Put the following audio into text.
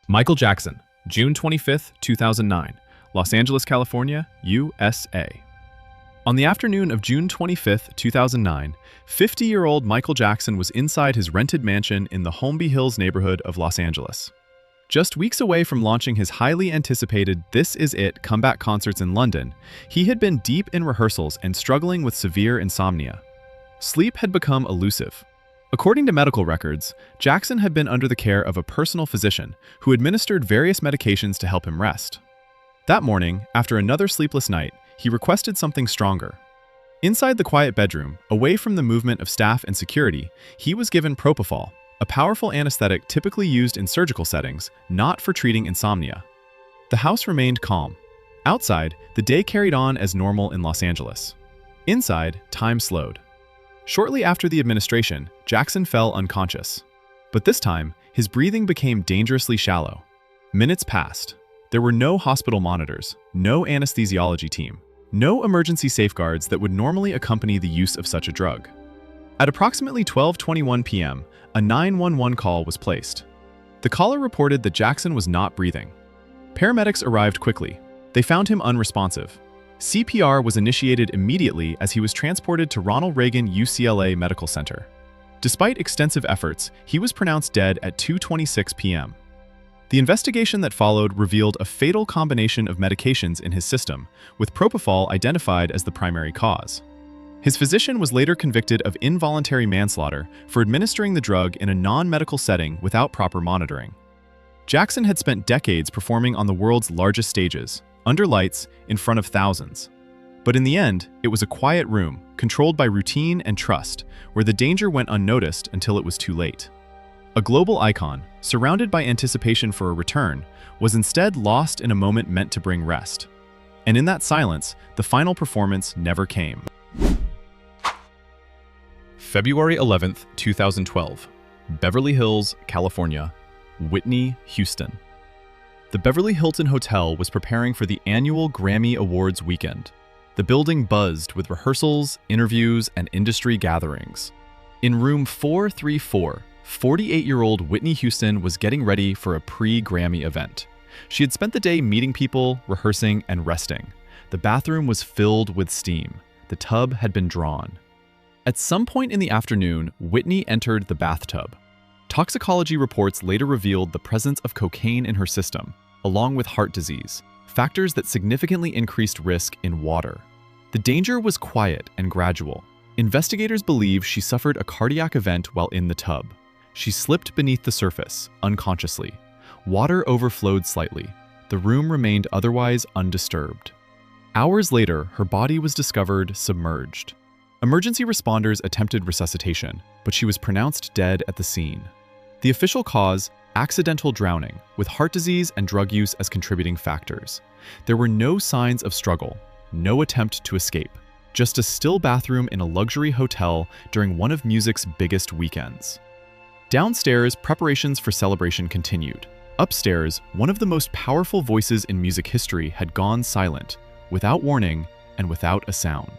Michael Jackson, June 25, 2009, Los Angeles, California, USA. On the afternoon of June 25, 2009, 50-year-old Michael Jackson was inside his rented mansion in the Holmby Hills neighborhood of Los Angeles. Just weeks away from launching his highly anticipated This Is It comeback concerts in London, he had been deep in rehearsals and struggling with severe insomnia. Sleep had become elusive. According to medical records, Jackson had been under the care of a personal physician who administered various medications to help him rest. That morning, after another sleepless night, he requested something stronger. Inside the quiet bedroom, away from the movement of staff and security, he was given propofol, a powerful anesthetic typically used in surgical settings, not for treating insomnia. The house remained calm. Outside, the day carried on as normal in Los Angeles. Inside, time slowed. Shortly after the administration, Jackson fell unconscious. But this time, his breathing became dangerously shallow. Minutes passed. There were no hospital monitors, no anesthesiology team, no emergency safeguards that would normally accompany the use of such a drug. At approximately 12:21 p.m., a 911 call was placed. The caller reported that Jackson was not breathing. Paramedics arrived quickly. They found him unresponsive. CPR was initiated immediately as he was transported to Ronald Reagan UCLA Medical Center. Despite extensive efforts, he was pronounced dead at 2:26 p.m. The investigation that followed revealed a fatal combination of medications in his system, with propofol identified as the primary cause. His physician was later convicted of involuntary manslaughter for administering the drug in a non-medical setting without proper monitoring. Jackson had spent decades performing on the world's largest stages, under lights, in front of thousands. But in the end, it was a quiet room, controlled by routine and trust, where the danger went unnoticed until it was too late. A global icon, surrounded by anticipation for a return, was instead lost in a moment meant to bring rest. And in that silence, the final performance never came. February 11, 2012, Beverly Hills, California, Whitney Houston. The Beverly Hilton Hotel was preparing for the annual Grammy Awards weekend. The building buzzed with rehearsals, interviews, and industry gatherings. In room 434, 48-year-old Whitney Houston was getting ready for a pre-Grammy event. She had spent the day meeting people, rehearsing, and resting. The bathroom was filled with steam. The tub had been drawn. At some point in the afternoon, Whitney entered the bathtub. Toxicology reports later revealed the presence of cocaine in her system, along with heart disease, factors that significantly increased risk in water. The danger was quiet and gradual. Investigators believe she suffered a cardiac event while in the tub. She slipped beneath the surface, unconsciously. Water overflowed slightly. The room remained otherwise undisturbed. Hours later, her body was discovered submerged. Emergency responders attempted resuscitation, but she was pronounced dead at the scene. The official cause, accidental drowning, with heart disease and drug use as contributing factors. There were no signs of struggle, no attempt to escape, just a still bathroom in a luxury hotel during one of music's biggest weekends. Downstairs, preparations for celebration continued. Upstairs, one of the most powerful voices in music history had gone silent, without warning and without a sound.